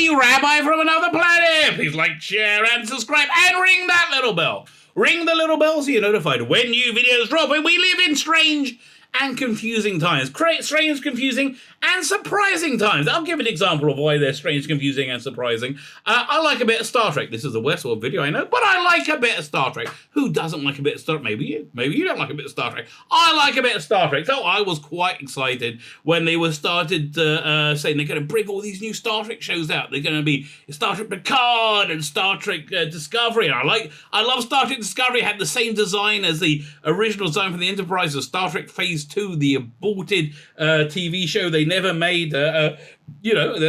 the Rabbi from another planet. Please like, share, and subscribe, and ring that little bell. Ring the little bell so you're notified when new videos drop. And we live in strange and confusing times. Strange, confusing, and surprising times. I'll give an example of why they're strange, confusing, and surprising. I like a bit of Star Trek. This is a WestWorld video, I know, but I like a bit of Star Trek. Who doesn't like a bit of Star Trek? Maybe you. Maybe you don't like a bit of Star Trek. I like a bit of Star Trek. So I was quite excited when they started saying they're going to bring all these new Star Trek shows out. They're going to be Star Trek Picard and Star Trek Discovery. And I love Star Trek Discovery. It had the same design as the original design for the Enterprise of Star Trek Phase 2, the aborted TV show they never made. That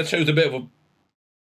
shows a bit of an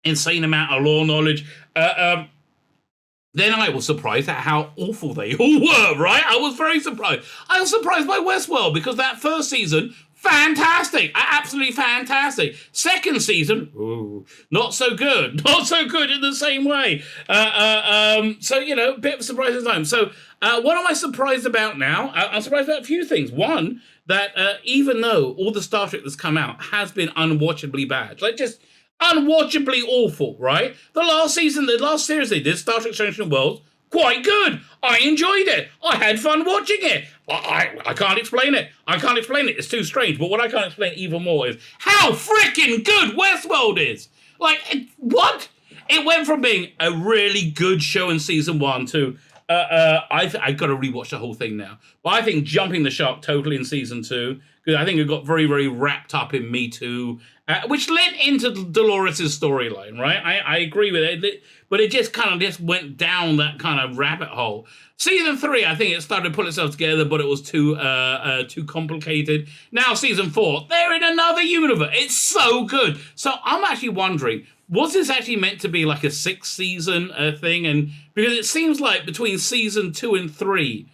insane amount of lore knowledge. Then I was surprised at how awful they all were, right? I was very surprised. I was surprised by WestWorld because that first season, fantastic, absolutely fantastic. Second season, ooh, not so good. Not so good in the same way. So, a bit of a surprising time. So, what am I surprised about now? I'm surprised about a few things. One, that even though all the Star Trek that's come out has been unwatchably bad, like just unwatchably awful, right? The last series they did, Star Trek Strange New Worlds, quite good. I enjoyed it. I had fun watching it. I can't explain it. It's too strange. But what I can't explain even more is how freaking good WestWorld is. Like, what? It went from being a really good show in season 1 to I've got to rewatch the whole thing now. But I think jumping the shark totally in season 2, because I think it got very, very wrapped up in Me Too, which led into Dolores' storyline, right? I agree with it, but it just kind of went down that kind of rabbit hole. Season 3, I think it started to pull itself together, but it was too complicated. Now season 4, they're in another universe. It's so good. So I'm actually wondering, was this actually meant to be like a 6-season thing? And because it seems like between season 2 and 3,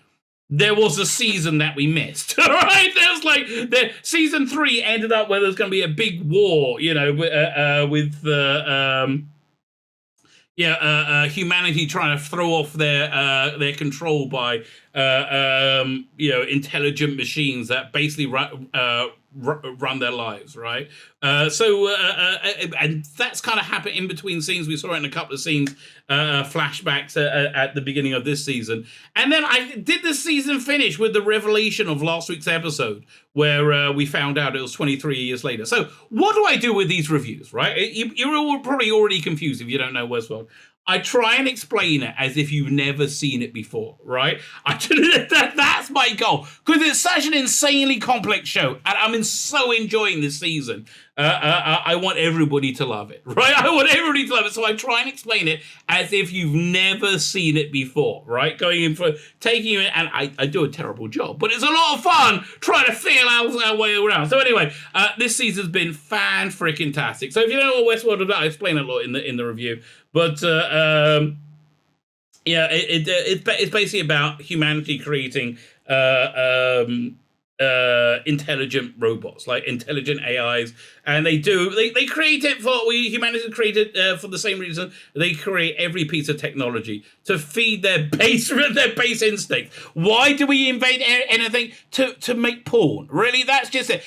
there was a season that we missed, right? There's like season 3 ended up where there's going to be a big war, with humanity trying to throw off their control by intelligent machines that basically run their lives, right? And that's kind of happened in between scenes. We saw it in a couple of scenes, flashbacks at the beginning of this season. And then did this season finish with the revelation of last week's episode where we found out it was 23 years later. So what do I do with these reviews, right? You're probably already confused if you don't know WestWorld. I try and explain it as if you've never seen it before, right? That's my goal, because it's such an insanely complex show, and I'm so enjoying this season. I want everybody to love it, right? I want everybody to love it, so I try and explain it as if you've never seen it before, right? Going in for taking you in, and I do a terrible job, but it's a lot of fun trying to feel our way around. So anyway, this season's been fan-freaking-tastic. So if you don't know what WestWorld is about, I explain a lot in the review. But it's basically about humanity creating intelligent robots, like intelligent AIs, and they create it for humanity created for the same reason they create every piece of technology to feed their base instinct. Why do we invent anything? To make porn? Really? That's just it.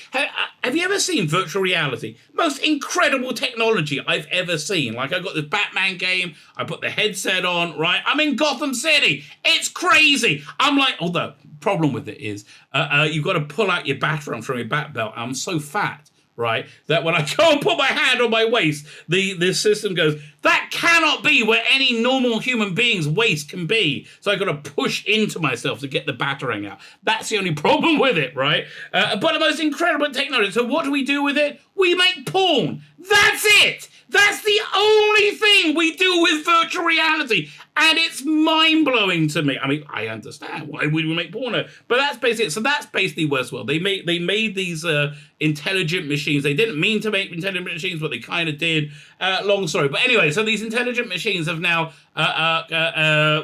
Have you ever seen virtual reality? Most incredible technology I've ever seen. Like, I got this Batman game, I put the headset on, right? I'm in Gotham City. It's crazy. I'm like, although problem with it is you've got to pull out your baton from your back belt. I'm so fat, right, that when I go and put my hand on my waist, the system goes, that cannot be where any normal human being's waist can be. So I've got to push into myself to get the battering out. That's the only problem with it, right? But the most incredible technology. So what do we do with it? We make porn. That's it. That's the only thing we do with virtual reality. And it's mind-blowing to me. I mean, I understand why we would make porno, but that's basically it. So that's basically WestWorld. They made these intelligent machines. They didn't mean to make intelligent machines, but they kind of did. Long story. But anyway, so these intelligent machines have now,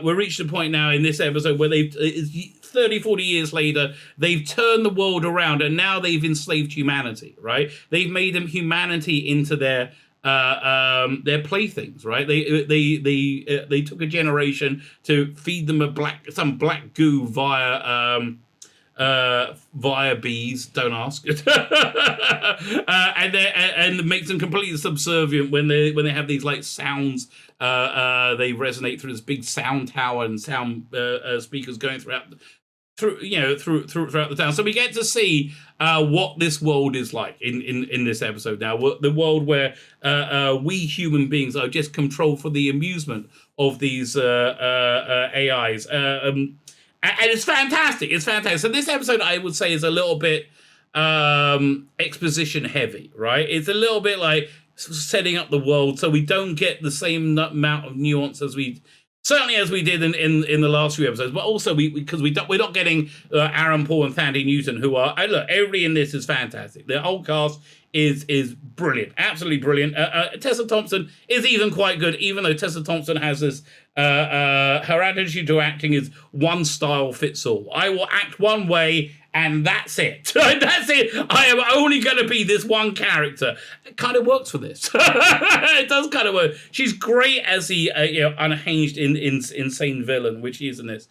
we're reached a point now in this episode where 30, 40 years later, they've turned the world around and now they've enslaved humanity, right? They've made humanity into their playthings, right? They took a generation to feed them some black goo via via bees. Don't ask. And makes them completely subservient when they have these like sounds. They resonate through this big sound tower and sound speakers going throughout the town. So we get to see what this world is like in this episode. Now, the world where we human beings are just controlled for the amusement of these AIs. And it's fantastic. It's fantastic. So this episode, I would say, is a little bit exposition heavy, right? It's a little bit like setting up the world, so we don't get the same amount of nuance as we did in the last few episodes, but also we're not getting Aaron Paul and Thandie Newton, who are look, everybody in this is fantastic. The whole cast is brilliant, absolutely brilliant. Tessa Thompson is even quite good, even though Tessa Thompson has this her attitude to acting is one style fits all. I will act one way and that's it. That's it. I am only going to be this one character. It kind of works for this. It does kind of work. She's great as the unhinged, insane villain, which he is in this.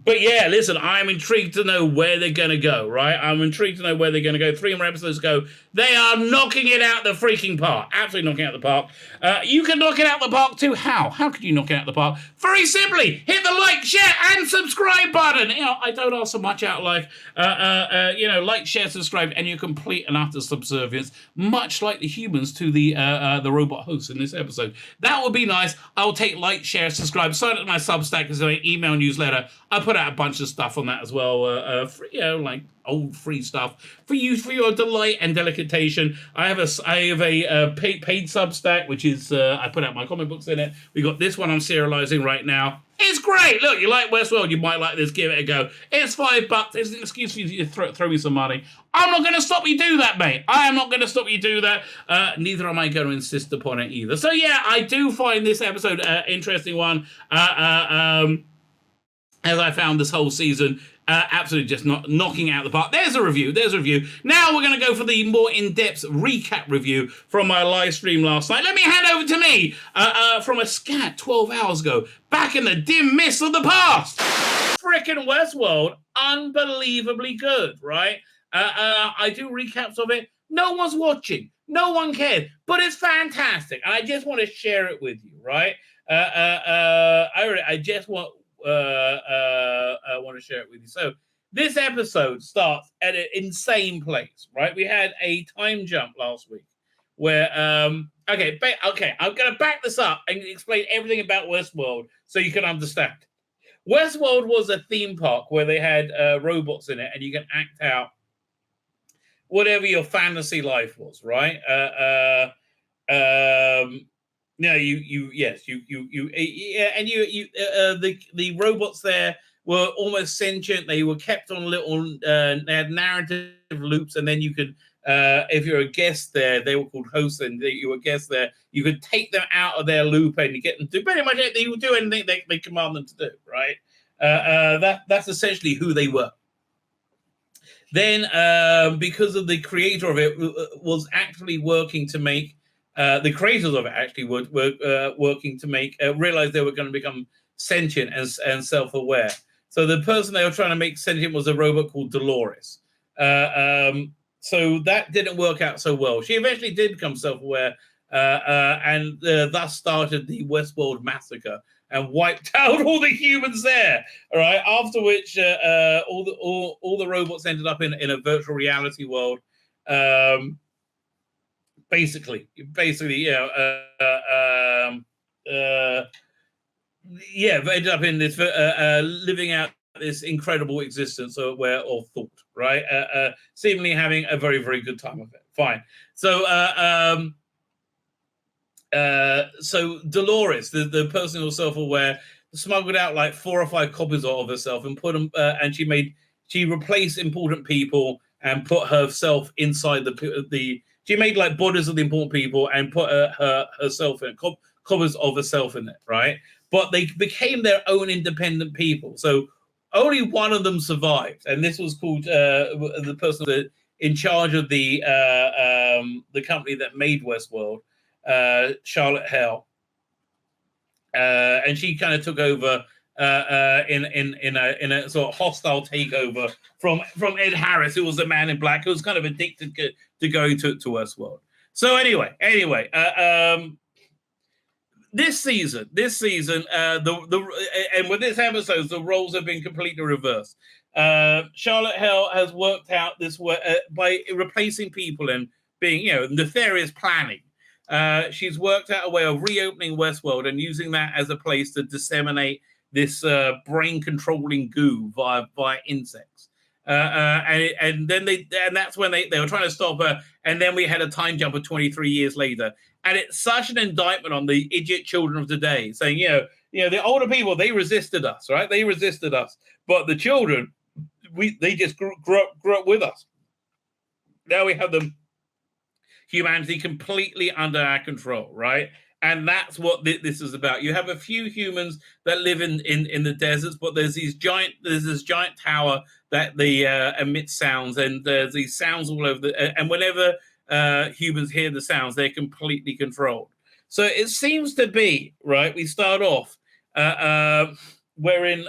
But yeah, listen, I'm intrigued to know where they're going to go, right? I'm intrigued to know where they're going to go. 3 more episodes ago. They are knocking it out the freaking park. Absolutely knocking it out the park. You can knock it out the park too. How? How could you knock it out the park? Very simply, hit the like, share, and subscribe button. I don't ask so much out of life. Like, share, subscribe, and you're complete and utter subservience, much like the humans to the robot hosts in this episode. That would be nice. I'll take like, share, subscribe, sign up to my Substack as an email newsletter. I put out a bunch of stuff on that as well, like old free stuff for you, for your delight and delectation. I have a paid Substack, which is I put out my comic books in it. We got this one I'm serializing right now. It's great. Look, you like Westworld, you might like this. Give it a go. It's $5. It's an excuse for you to throw me some money. I'm not going to stop you do that, mate. I am not going to stop you do that. Neither am I going to insist upon it either. So yeah, I do find this episode interesting one. As I found this whole season, absolutely just knocking out the park. There's a review. Now we're going to go for the more in-depth recap review from my live stream last night. Let me hand over to me from a scant 12 hours ago, back in the dim mist of the past. Frickin' Westworld, unbelievably good, right? I do recaps of it. No one's watching. No one cares. But it's fantastic. And I just want to share it with you, right? I just want... I want to share it with you. So this episode starts at an insane place, right? We had a time jump last week where I'm going to back this up and explain everything about Westworld so you can understand. Westworld was a theme park where they had robots in it, and you can act out whatever your fantasy life was, right? No, the robots there were almost sentient. They were kept on little, they had narrative loops, and then you could, if you're a guest there, they were called hosts, and you were a guest there, you could take them out of their loop and you get them to do pretty much anything. They would do anything they command them to do, right? That's essentially who they were. Then, because of the creator of it was actually working to make the creators of it actually were working to make realize they were going to become sentient and self-aware. So the person they were trying to make sentient was a robot called Dolores. So that didn't work out so well. She eventually did become self-aware, and thus started the Westworld massacre and wiped out all the humans there. All right. After which, all the robots ended up in a virtual reality world. Basically, they ended up in this living out this incredible existence of thought, right? Seemingly having a very, very good time of it. Fine. So, so Dolores, the person who was self-aware, smuggled out like 4 or 5 copies of herself and put them, and she replaced important people and put herself inside she made like bodies of the important people and put herself in covers of herself in it, right? But they became their own independent people. So only one of them survived, and this was called the person in charge of the company that made Westworld, Charlotte Hale, and she kind of took over in a sort of hostile takeover from Ed Harris, who was the man in black, who was kind of addicted to going to Westworld. So anyway, this season, and with this episode, the roles have been completely reversed. Charlotte Hale has worked out this way by replacing people and being, nefarious planning. She's worked out a way of reopening Westworld and using that as a place to disseminate this brain-controlling goo via insects. And that's when they were trying to stop her. And then we had a time jump of 23 years later. And it's such an indictment on the idiot children of today, saying, the older people, they resisted us, right? They resisted us. But the children, they just grew up with us. Now we have humanity completely under our control, right? And that's what this is about. You have a few humans that live in the deserts, but there's this giant tower that they emit sounds, and there's these sounds all over and whenever humans hear the sounds, they're completely controlled. So it seems to be, right, we start off wherein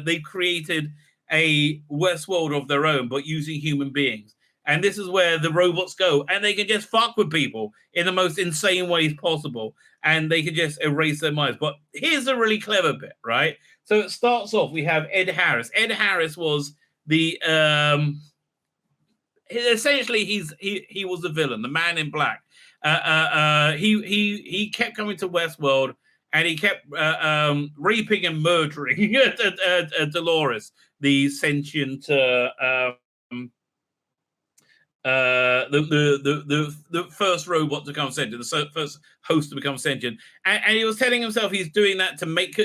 they've created a Westworld of their own, but using human beings. And this is where the robots go, and they can just fuck with people in the most insane ways possible, and they can just erase their minds. But here's the really clever bit, right? So it starts off, we have Ed Harris. Ed Harris was the essentially he was the villain, the man in black. He kept coming to Westworld, and he kept raping and murdering Dolores, the sentient the first robot to become sentient, the first host to become sentient, and he was telling himself he's doing that to make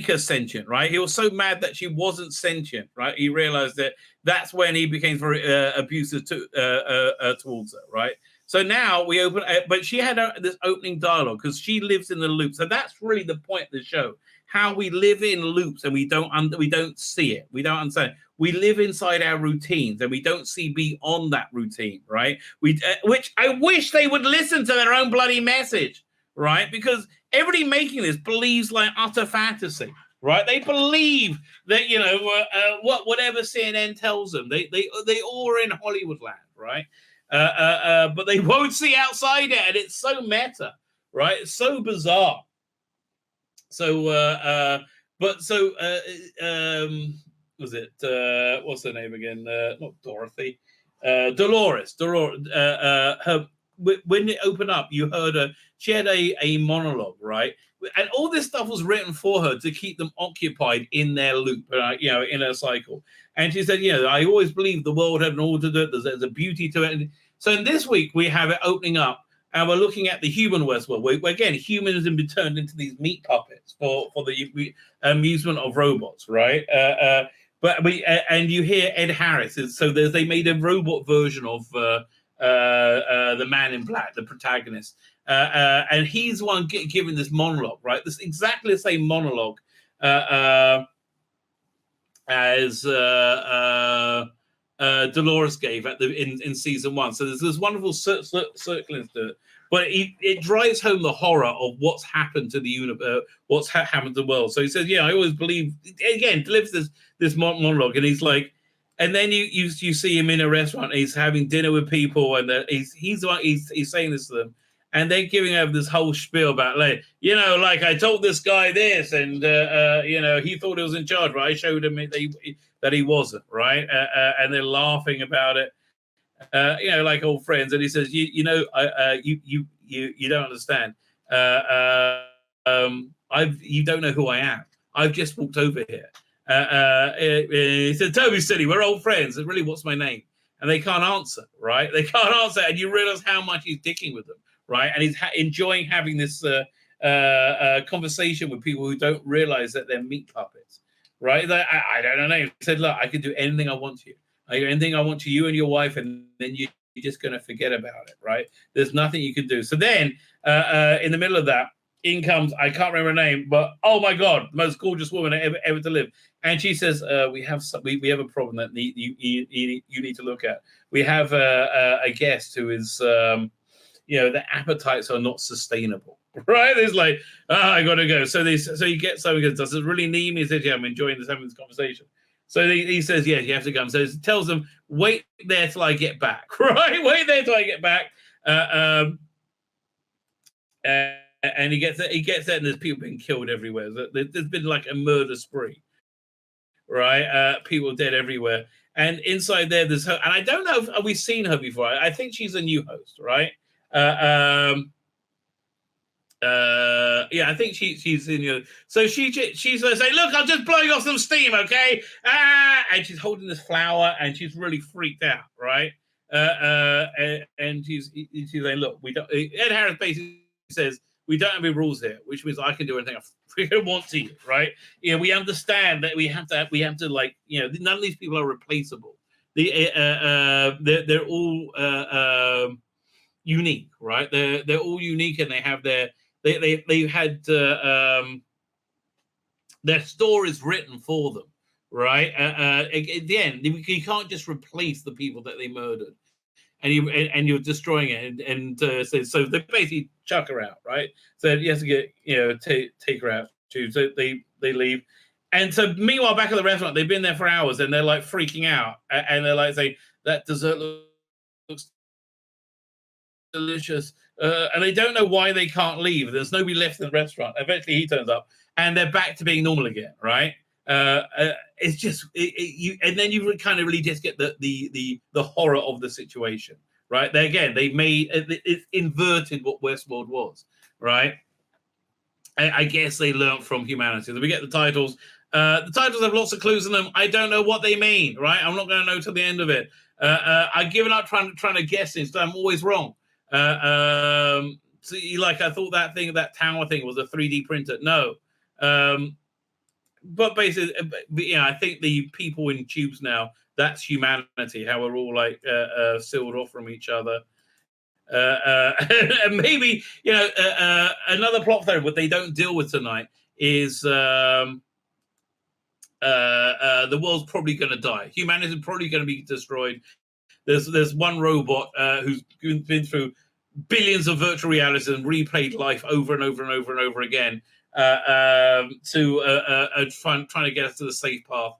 her sentient, right? He was so mad that she wasn't sentient, right? He realized that that's when he became very abusive towards her, right? So now we open, but she had this opening dialogue because she lives in the loop. So that's really the point of the show: how we live in loops and we don't see it, we don't understand. We live inside our routines and we don't see beyond that routine, right? Which I wish they would listen to their own bloody message, right? Because everybody making this believes like utter fantasy, right? They believe that whatever CNN tells them, they all are in Hollywood land, right? But they won't see outside it, and it's so meta, right? It's so bizarre. So, was it what's her name again? Not Dorothy, Dolores. Her when it opened up, you heard her. She had a monologue, right? And all this stuff was written for her to keep them occupied in their loop, in her cycle. And she said, I always believed the world had an order to it. There's a beauty to it. And so in this week, we have it opening up, and we're looking at the human Westworld, where again, humans have been turned into these meat puppets for the amusement of robots, right? And you hear Ed Harris. So they made a robot version of the man in black, the protagonist. And he's the one giving this monologue, right? This exactly the same monologue as Dolores gave in season 1. So there's this wonderful circling to it. But it drives home the horror of what's happened to the universe, what's happened to the world. So he says, I always believe, again, delivers this monologue, and he's like, and then you see him in a restaurant, and he's having dinner with people, and he's saying this to them, and they're giving over this whole spiel about, like I told this guy this, and he thought he was in charge, but I showed him that he wasn't, right? And they're laughing about it. Like old friends, and he says, you don't understand. You don't know who I am. I've just walked over here. He said, Toby City, we're old friends. And really, what's my name? And they can't answer, right? They can't answer, and you realize how much he's dicking with them, right? And he's enjoying having this conversation with people who don't realize that they're meat puppets, right? I don't know. He said, look, I can do anything I want to you. Anything I want to you and your wife, and then you're just going to forget about it, right? There's nothing you can do. So then, in the middle of that, in comes, I can't remember her name, but oh my God, the most gorgeous woman ever to live. And she says, we have a problem that you need to look at. We have a guest who is, their appetites are not sustainable, right? It's like, I got to go. So he gets something and does it really need me. He says, yeah, I'm enjoying having this conversation. So he says, yeah, you have to go. So he tells them, wait there till I get back, right? Wait there till I get back. And he gets there, and there's people being killed everywhere. There's been like a murder spree, right? People dead everywhere. And inside there's her. And I don't know if have we seen her before. I think she's a new host, right? Yeah, I think she's in your. So she's going to say, "Look, I'm just blowing off some steam, okay?" And she's holding this flower, and she's really freaked out, right? And she's saying, "Look, we don't." Ed Harris basically says, "We don't have any rules here," which means I can do anything I freaking want to you, right? You know, we understand that we have to like, you know, none of these people are replaceable. They're all unique, right? They're all unique, and they have they've had their stories written for them, right? Again, you can't just replace the people that they murdered, and you're destroying it. And so they basically chuck her out, right? So you have to get take her out too. So they leave. And so meanwhile, back at the restaurant, they've been there for hours, and they're like freaking out, and they're like saying that dessert looks delicious, and they don't know why they can't leave. There's nobody left in the restaurant. Eventually, he turns up, and they're back to being normal again, right? It's just and then you kind of really just get the horror of the situation, right? They made it inverted what Westworld was, right? I guess they learned from humanity. So we get the titles. The titles have lots of clues in them. I don't know what they mean, right? I'm not going to know till the end of it. I've given up trying to guess this. So I'm always wrong. So like I thought that tower thing was a 3D printer. No. But basically, I think the people in tubes now, that's humanity, how we're all like sealed off from each other. And maybe, another plot thread what they don't deal with tonight is the world's probably going to die. Humanity's probably going to be destroyed. There's one robot who's been through billions of virtual realities and replayed life over and over and over and over again trying to get us to the safe path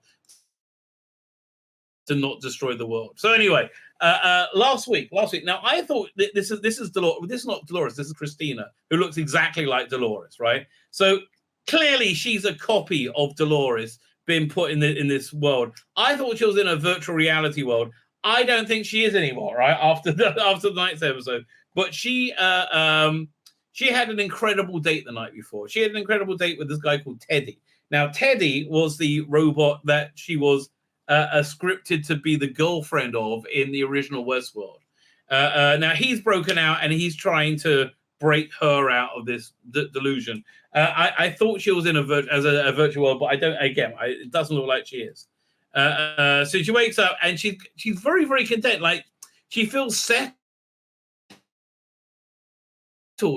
to not destroy the world. So anyway, last week. Now I thought this is Dolores. This is not Dolores. This is Christina, who looks exactly like Dolores, right? So clearly she's a copy of Dolores being put in this world. I thought she was in a virtual reality world. I don't think she is anymore, right? After tonight's episode, but she had an incredible date the night before. She had an incredible date with this guy called Teddy. Now Teddy was the robot that she was scripted to be the girlfriend of in the original Westworld. Now he's broken out and he's trying to break her out of this delusion. I thought she was in a virtual world, but I don't. Again, it doesn't look like she is. So she wakes up and she's very, very content. Like she feels settled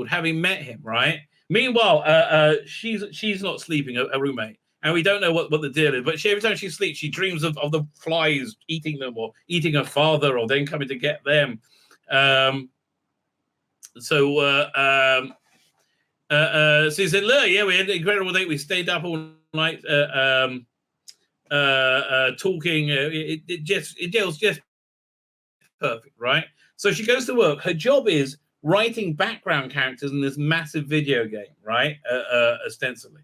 having met him, right? Meanwhile, she's not sleeping, a roommate. And we don't know what the deal is. But every time she sleeps, she dreams of the flies eating them or eating her father or then coming to get them. So he said, look, yeah, we had an incredible date. We stayed up all night talking. It was just perfect, right? So she goes to work. Her job is writing background characters in this massive video game, right? Ostensibly.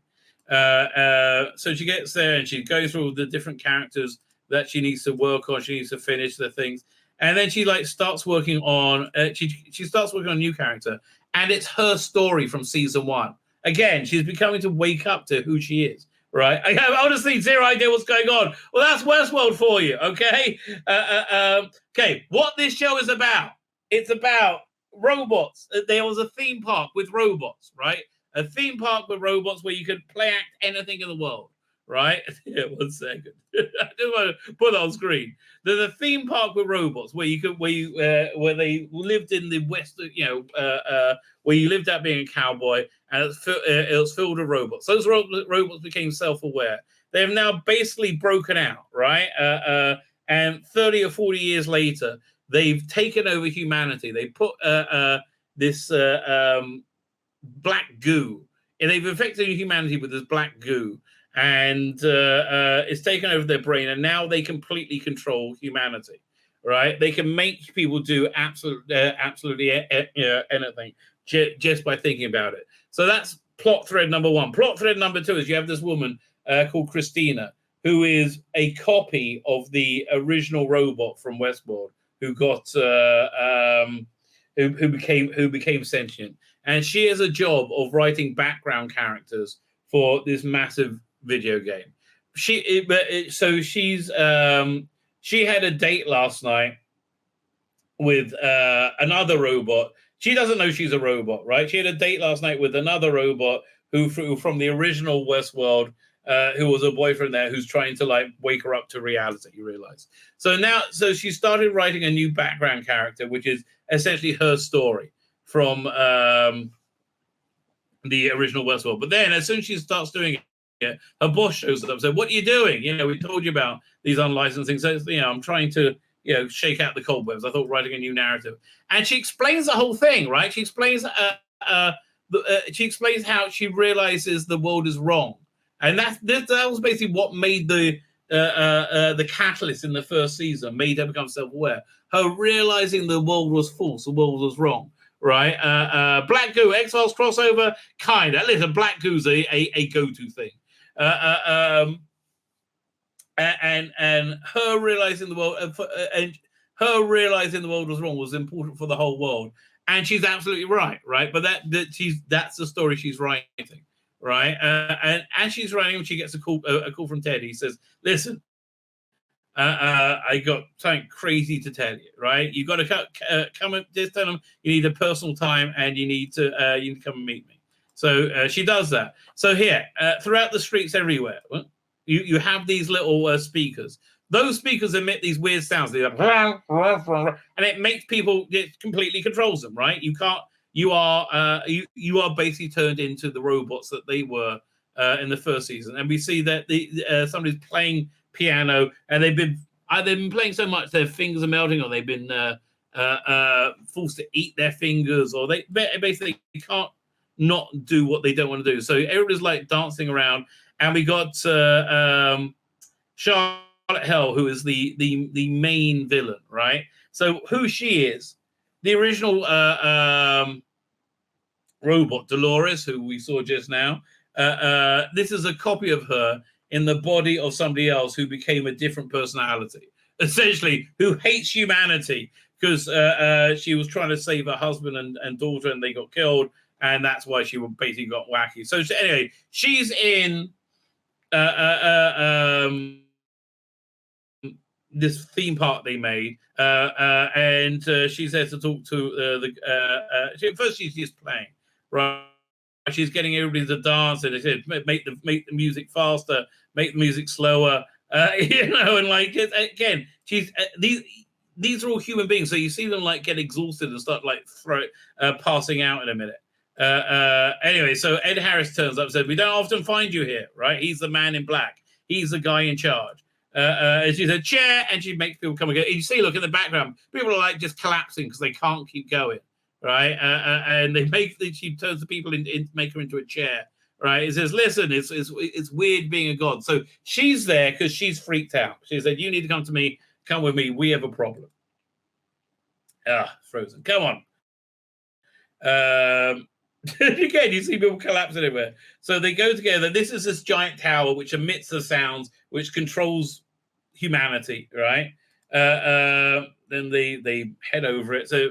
So she gets there and she goes through all the different characters that she needs to work on. She needs to finish the things. And then she starts working on, she starts working on a new character. And it's her story from season 1. Again, she's becoming to wake up to who she is, right? I have honestly zero idea what's going on. Well, that's Westworld for you, okay? Okay, what this show is about. It's about robots. There was a theme park with robots, right? A theme park with robots where you could play act anything in the world, right? Yeah, 1 second. I just want to put that on screen. There's a theme park with robots where where they lived in the West, where you lived out being a cowboy, and it was filled with robots. Those robots became self-aware. They have now basically broken out, right? And 30 or 40 years later, they've taken over humanity. They put this black goo. And they've infected humanity with this black goo, and it's taken over their brain, and now they completely control humanity. Right? They can make people do absolutely anything just by thinking about it. So that's plot thread number one. Plot thread number two is you have this woman called Christina, who is a copy of the original robot from WestWorld, who got who became sentient, and she has a job of writing background characters for this massive video game. She had a date last night with another robot. She doesn't know she's a robot, right? She had a date last night with another robot who from the original WestWorld, who was a boyfriend there, who's trying to like wake her up to reality, you realize. So she started writing a new background character, which is essentially her story from the original WestWorld. But then as soon as she starts doing it, her boss shows up and said, "What are you doing? You know, we told you about these unlicensed things. So, you know, I'm trying to, you know, shake out the cobwebs. I thought writing a new narrative." And she explains the whole thing, right? She explains how she realizes the world is wrong, and that was basically what made the catalyst in the first season, made her become self-aware. Her realizing the world was false, the world was wrong. Right, Black Goo, X-Files crossover, kind of. Listen, Black Goo's a go-to thing. And her realizing the world was wrong was important for the whole world, and she's absolutely right. But that's the story she's writing, right? And as she's writing, she gets a call from Ted. He says, "Listen, I got something crazy to tell you, right? You got to come and just tell them you need a personal time, and you need to come and meet me." So she does that. So here, throughout the streets everywhere, you have these little speakers. Those speakers emit these weird sounds, and it makes people. It completely controls them, right? You can't. You are basically turned into the robots that they were in the first season, and we see that somebody's playing piano, and they've been playing so much their fingers are melting, or they've been forced to eat their fingers, or they basically can't not do what they don't want to do. So everybody's like dancing around, and we got Charlotte Hell, who is the main villain, right? So who she is, the original robot Dolores, who we saw just now. This is a copy of her in the body of somebody else who became a different personality, essentially, who hates humanity because she was trying to save her husband and daughter, and they got killed, and that's why she basically got wacky. So anyway, she's in this theme park they made, and she's there to talk to first she's just playing, right? She's getting everybody to dance, and they said make the music faster, make the music slower, you know, and like again, she's these are all human beings, so you see them like get exhausted and start like passing out in a minute. Anyway, so Ed Harris turns up and said, "We don't often find you here, right? He's the man in black. He's the guy in charge." And she said, "Chair," and she makes people come and go. And you see, look in the background, people are like just collapsing because they can't keep going, right? And she turns the people make her into a chair, right? It says, "Listen, it's weird being a god." So she's there because she's freaked out. She said, "You need to come to me. Come with me. We have a problem." Frozen. Come on. Again, you see people collapse everywhere. So they go together. This is this giant tower which emits the sounds, which controls humanity, right? Then they head over it. So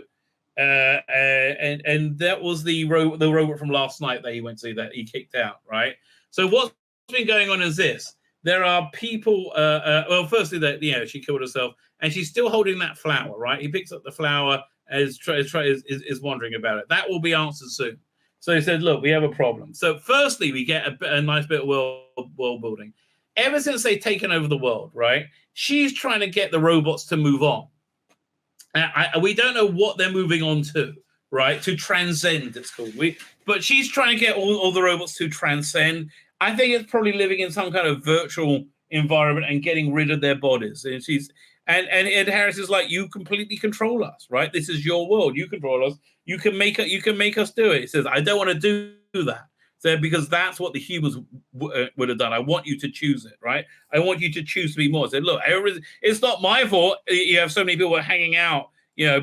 and that was the robot from last night that he went to see that he kicked out, right? So what's been going on is this. There are people, well, firstly, that, you know, she killed herself, and she's still holding that flower, right? He picks up the flower and is wondering about it. That will be answered soon. So he said, "Look, we have a problem." So firstly, we get a nice bit of world building. Ever since they've taken over the world, right, she's trying to get the robots to move on. We don't know what they're moving on to, right? To transcend, it's called. But she's trying to get all the robots to transcend. I think it's probably living in some kind of virtual environment and getting rid of their bodies. And Ed Harris is like, you completely control us, right? This is your world. You control us. You can make us do it. He says, I don't want to do that. So because that's what the humans would have done. I want you to choose it, right? I want you to choose to be more. I said, look, it's not my fault. You have so many people hanging out,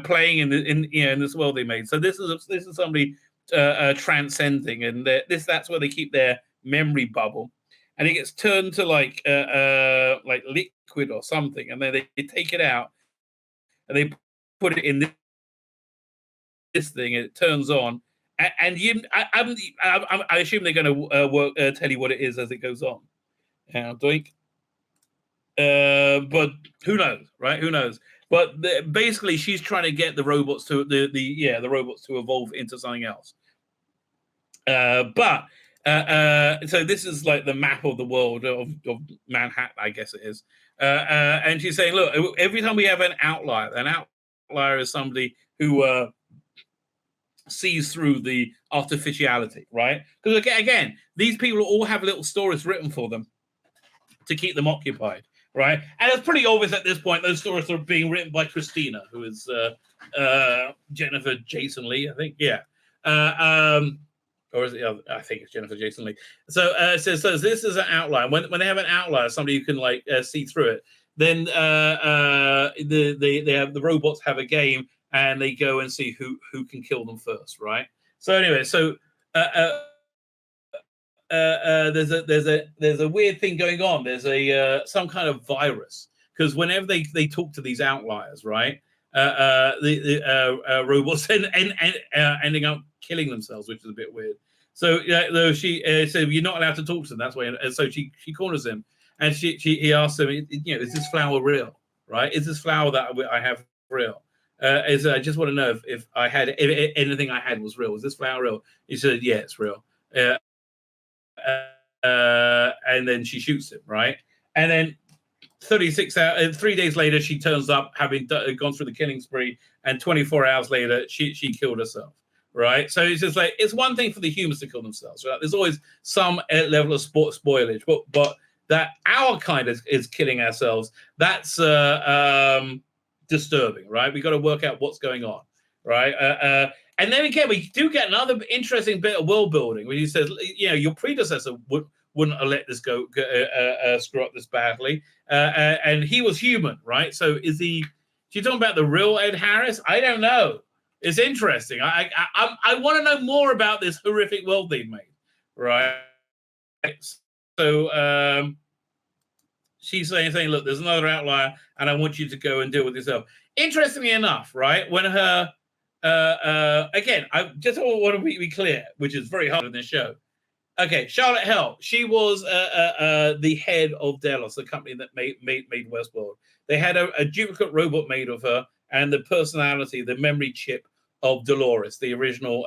playing in this world they made. So this is somebody transcending, and that's where they keep their memory bubble, and it gets turned to like liquid or something, and then they take it out and they put it in this thing, and it turns on. And I assume they're going to tell you what it is as it goes on. Doink. But who knows, right? Who knows? But basically, she's trying to get the robots to the robots to evolve into something else. So this is like the map of the world of Manhattan, I guess it is. And she's saying, look, every time we have an outlier is somebody who sees through the artificiality, right? Because again, these people all have little stories written for them to keep them occupied, right? And it's pretty obvious at this point those stories are being written by Christina, who is Jennifer Jason Leigh, I think. Yeah. Or is it? I think it's Jennifer Jason Leigh. So so this is an outline. When they have an outlier, somebody who can like see through it, then they have the robots have a game, and they go and see who can kill them first, right? So anyway, so there's a weird thing going on. There's a some kind of virus, because whenever they talk to these outliers, right, the robots ending up killing themselves, which is a bit weird. So though she said you're not allowed to talk to them, that's why. And so she corners him, and he asks him, is this flower real? Right? Is this flower that I have real? I just want to know if anything I had was real. Is this flower real? He said, yeah, it's real. And then she shoots him, right? And then 3 days later, she turns up having gone through the killing spree, and 24 hours later, she killed herself, right? So it's just like, it's one thing for the humans to kill themselves, right? There's always some level of spoilage, but that our kind is killing ourselves, that's disturbing, right? We got to work out what's going on, right? And then again, we do get another interesting bit of world building where he says, your predecessor wouldn't have let this go screw up this badly, and he was human, right? So is he? She's talking about the real Ed Harris? I don't know. It's interesting. I want to know more about this horrific world they've made, right? So she's saying, look, there's another outlier, and I want you to go and deal with yourself. Interestingly enough, right, when her again, I just want to be clear, which is very hard in this show. Okay, Charlotte Hell, she was the head of Delos, the company that made WestWorld. They had a duplicate robot made of her, and the personality, the memory chip of Dolores, the original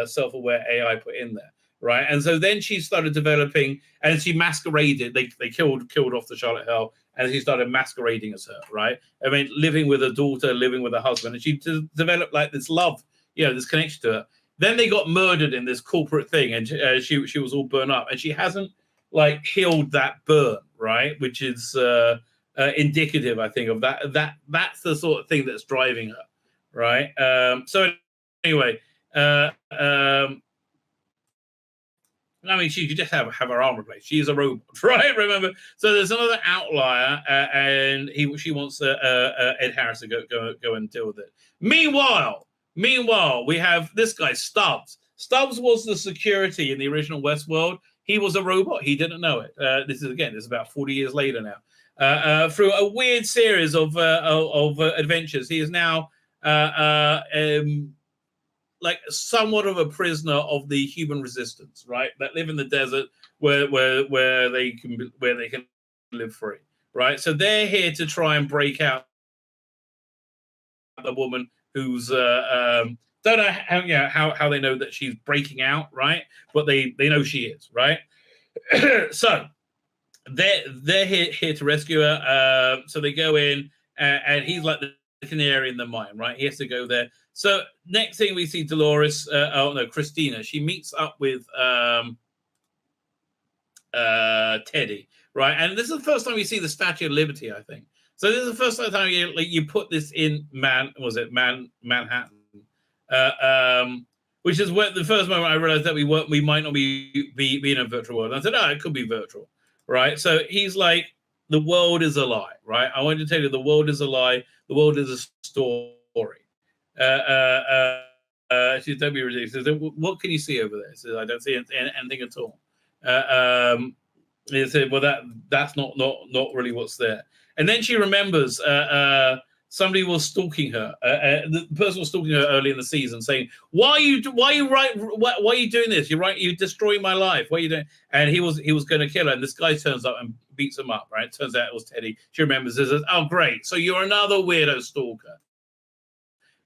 self-aware AI put in there, right? And so then she started developing, and she masqueraded. They killed off the Charlotte Hell, and she started masquerading as her, right? I mean, living with her daughter, living with her husband, and she developed like this love, this connection to her. Then they got murdered in this corporate thing, and she was all burned up, and she hasn't like healed that burn, right? Which is indicative, I think, of that's the sort of thing that's driving her, right? So anyway, I mean, she could just have her arm replaced. She is a robot, right? Remember? So there's another outlier, and she wants Ed Harris to go and deal with it. Meanwhile, we have this guy, Stubbs. Stubbs was the security in the original WestWorld. He was a robot. He didn't know it. This is about 40 years later now. Through a weird series of adventures, he is now like somewhat of a prisoner of the human resistance, right? That live in the desert where they can live free, right? So they're here to try and break out the woman who's don't know how they know that she's breaking out, right? But they know she is, right? So they're here to rescue her. So they go in, and he's like the canary in the mine, right? He has to go there. So next thing we see Dolores, Christina. She meets up with Teddy, right? And this is the first time we see the Statue of Liberty, I think. So this is the first time you put this in Manhattan, which is where the first moment I realized that we might not be in a virtual world. And I said, oh, it could be virtual, right? So he's like, the world is a lie, right? I want to tell you, the world is a lie. The world is a story. She said, don't be ridiculous. She said, what can you see over there? She said, I don't see anything at all. He said, well, that's not really what's there. And then she remembers somebody was stalking her. The person was stalking her early in the season, saying, "Why are you doing this? You're destroying my life. What are you doing?" And he was going to kill her. And this guy turns up and beats him up. Right? Turns out it was Teddy. She remembers this. Says, "Oh, great! So you're another weirdo stalker.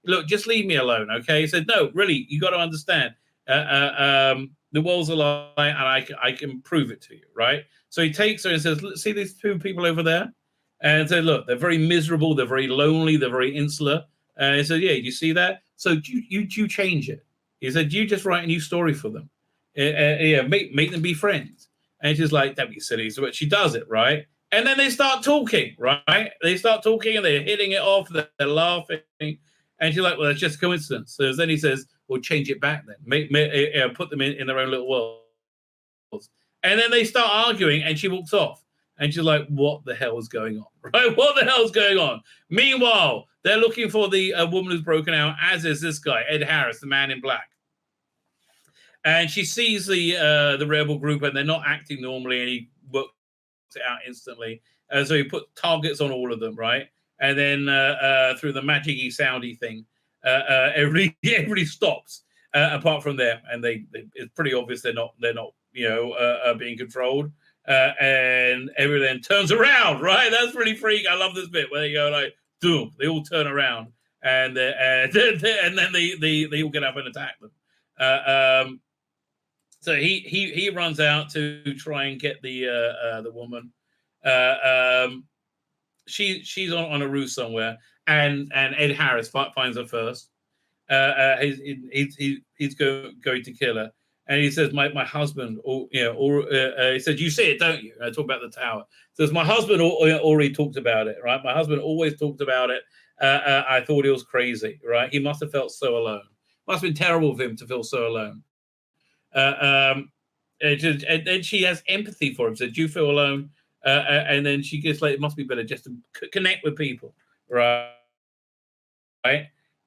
Look, just leave me alone, okay?" He said, "No, really, you got to understand. The world's a lie, and I can prove it to you, right?" So he takes her and says, "See these two people over there?" And said, "Look, they're very miserable. They're very lonely. They're very insular." And he said, "Yeah, you see that? So you change it." He said, "You just write a new story for them. Yeah, make them be friends." And she's like, "Don't be silly." So she does it, right? And then they start talking, right? They start talking and they're hitting it off. They're laughing. And she's like, "Well, it's just a coincidence." So then he says, "Well, change it back then. Put them in their own little worlds." And then they start arguing and she walks off. And she's like, what the hell is going on? Right? What the hell is going on? Meanwhile, they're looking for the woman who's broken out, as is this guy, Ed Harris, the man in black. And she sees the rebel group and they're not acting normally, and he works it out instantly. So he put targets on all of them, right? And then through the magic-y, soundy thing, everybody stops apart from them. And it's pretty obvious they're not being controlled. And everything turns around, right? That's really freaky. I love this bit where they go like, boom, they all turn around, and then they all get up and attack them. So he runs out to try and get the woman. She's on a roof somewhere, and Ed Harris finds her first. He's going to kill her. And he says, my husband, he said, you see it, don't you? I talk about the tower. He says, my husband already talked about it, right? My husband always talked about it. I thought he was crazy, right? He must have felt so alone. Must have been terrible of him to feel so alone. And then she has empathy for him. Said, you feel alone? And then she gets like, it must be better just to connect with people, right?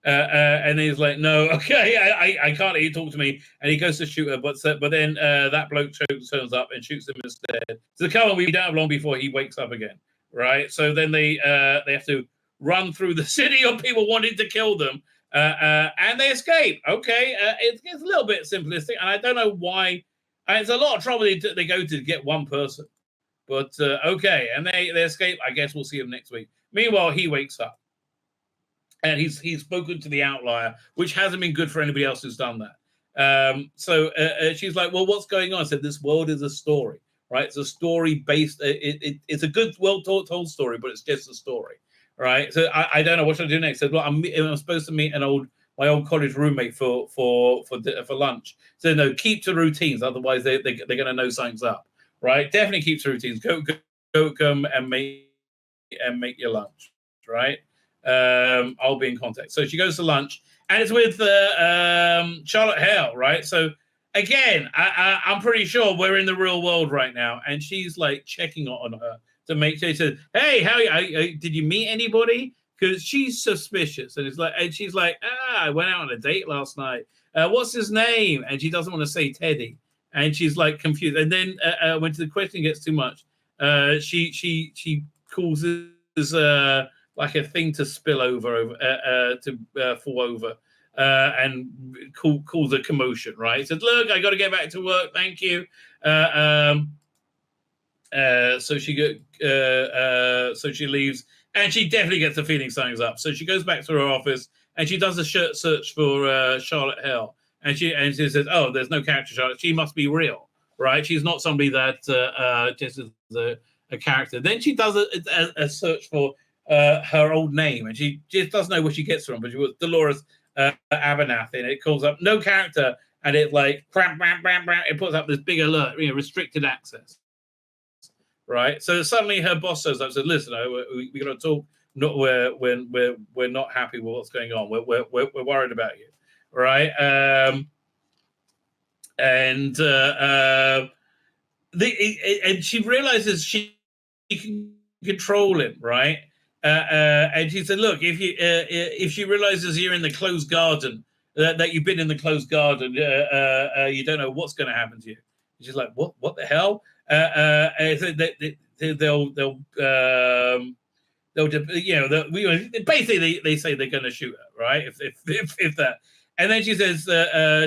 And he's like, no, okay, I can't let you talk to me. And he goes to shoot her, but then that bloke turns up and shoots him instead. So come on, we don't have long before he wakes up again, right? So then they have to run through the city of people wanting to kill them, and they escape. Okay, it's a little bit simplistic, and I don't know why. It's a lot of trouble they go to get one person, but okay, and they escape. I guess we'll see him next week. Meanwhile, he wakes up. And he's spoken to the Outlier, which hasn't been good for anybody else who's done that. So she's like, well, what's going on? I said, this world is a story, right? It's a story based. It's a good, well-told story, but it's just a story, right? So I don't know what should I do next. I said, well, I'm supposed to meet my old college roommate for lunch. So no, keep to routines, otherwise they're going to know something's up, right? Definitely keep to routines. Go come and make your lunch, right? I'll be in contact. So she goes to lunch, and it's with Charlotte Hale, right? So again, I'm pretty sure we're in the real world right now, and she's like checking on her to make sure. She says, "Hey, how did you meet anybody?" Because she's suspicious, and she's like, I went out on a date last night. What's his name? And she doesn't want to say Teddy, and she's like confused. And then when the question gets too much, she calls this like a thing to spill over to fall over, and cause a commotion, right? He said, look, I got to get back to work. Thank you. So she leaves, and she definitely gets the feeling something's up. So she goes back to her office, and she does a search for Charlotte Hale. And she says, oh, there's no character Charlotte. She must be real, right? She's not somebody that just is a character. Then she does a search for her old name, and she just doesn't know where she gets from, but she was Dolores Abernathy, and it calls up no character, and it like it puts up this big alert, restricted access, right? So suddenly her boss says, "I said, listen, we're going to talk. Not we're not happy with what's going on. We're worried about you, right?" And she realizes she can control him, right? And she said, "Look, if she realizes you're in the closed garden, that you've been in the closed garden, you don't know what's going to happen to you." And she's like, "What the hell?" So basically they say they're going to shoot her, right? If that, and then she says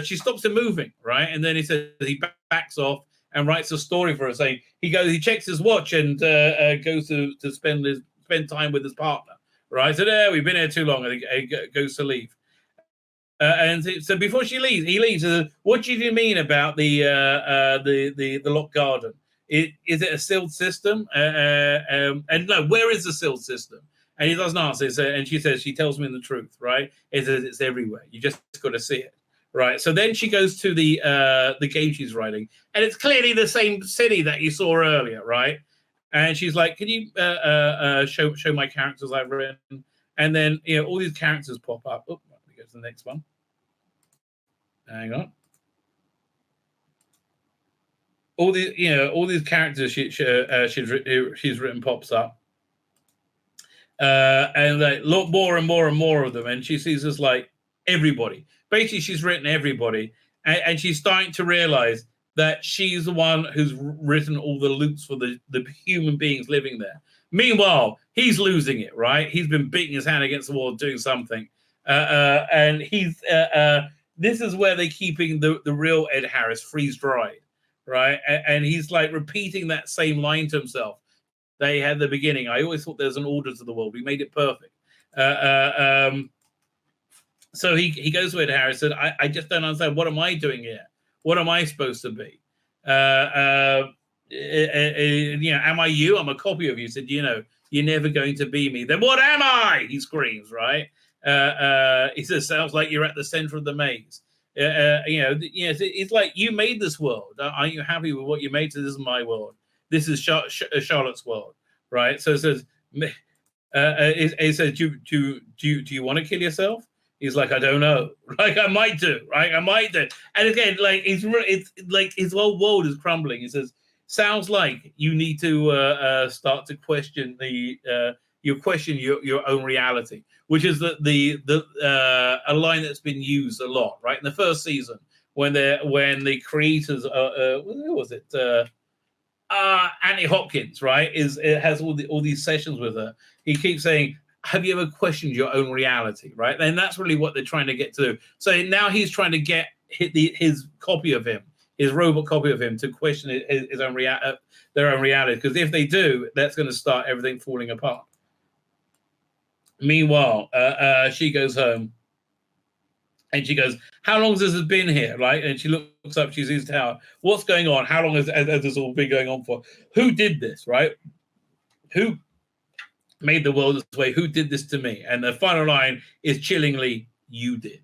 she stops him moving, right? And then he says he backs off and writes a story for her, saying he checks his watch and goes to spend time with his partner, right? So there, we've been here too long, and he goes to leave. And so before he leaves. What do you mean about the locked garden? Is it a sealed system? And no, where is the sealed system? And he doesn't answer. And she tells me the truth, right? It's everywhere. You just got to see it, right? So then she goes to the game she's writing, and it's clearly the same city that you saw earlier, right? And she's like, "Can you show my characters I've written?" And then all these characters pop up. Oh, let me go to the next one. Hang on. All these characters she's written pops up, and like look more and more and more of them, and she sees us like everybody. Basically, she's written everybody, and she's starting to realize that she's the one who's written all the loops for the human beings living there. Meanwhile, he's losing it, right? He's been beating his hand against the wall, doing something, and he's. This is where they're keeping the real Ed Harris freeze-dried. Right, and he's like repeating that same line to himself. They had the beginning. I always thought there's an order to the world. We made it perfect. So he goes to Ed Harris and I just don't understand. What am I doing here? What am I supposed to be? Am I you? I'm a copy of you. He said, you're never going to be me. Then what am I? He screams. Right. He says, sounds like you're at the center of the maze. It's like you made this world. Are you happy with what you made? So this is my world. This is Charlotte's world, right? So it says, it says, do you want to kill yourself? He's like, I don't know. Like I might do, right? I might do. And again, like it's like his whole world is crumbling. He says, sounds like you need to start to question your own reality, which is a line that's been used a lot, right? In the first season, when the creators, who was it? Annie Hopkins, right? It has all these sessions with her. He keeps saying, "Have you ever questioned your own reality?" Right? And that's really what they're trying to get to. So now he's trying to get his copy of him, his robot copy of him, to question his own their own reality. Because if they do, that's going to start everything falling apart. Meanwhile, she goes home and she goes, how long has this been here? Right? And she looks up, she sees the tower. What's going on? How long has this all been going on for? Who did this? Right? Who made the world this way? Who did this to me? And the final line is chillingly, you did.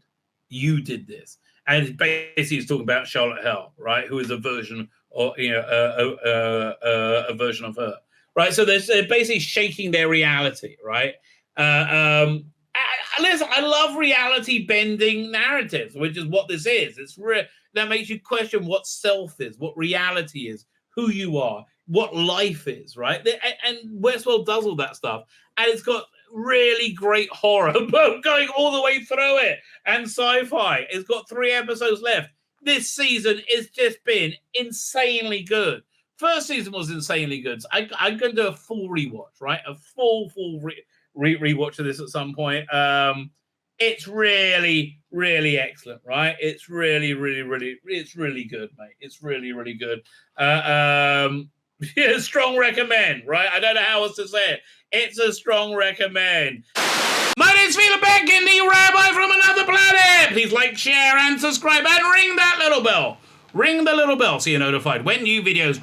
You did this. And basically he's talking about Charlotte Hell, right? Who is a version or a version of her. Right? So they're basically shaking their reality, right? Listen, I love reality bending narratives, which is what this is. It's that makes you question what self is, what reality is, who you are, what life is, right? And WestWorld does all that stuff, and it's got really great horror going all the way through it, and sci-fi. It's got 3 episodes left. This season has just been insanely good. First season was insanely good. So I'm going to do a full rewatch, right? A full rewatch of this at some point. It's really, really excellent, right? It's really, really, really, it's really good, mate. It's really, really good. Yeah, strong recommend, right? I don't know how else to say it. It's a strong recommend. My name's Tzvi Lebetkin, the Rabbi from another planet. Please like, share, and subscribe, and ring that little bell. Ring the little bell so you're notified when new videos.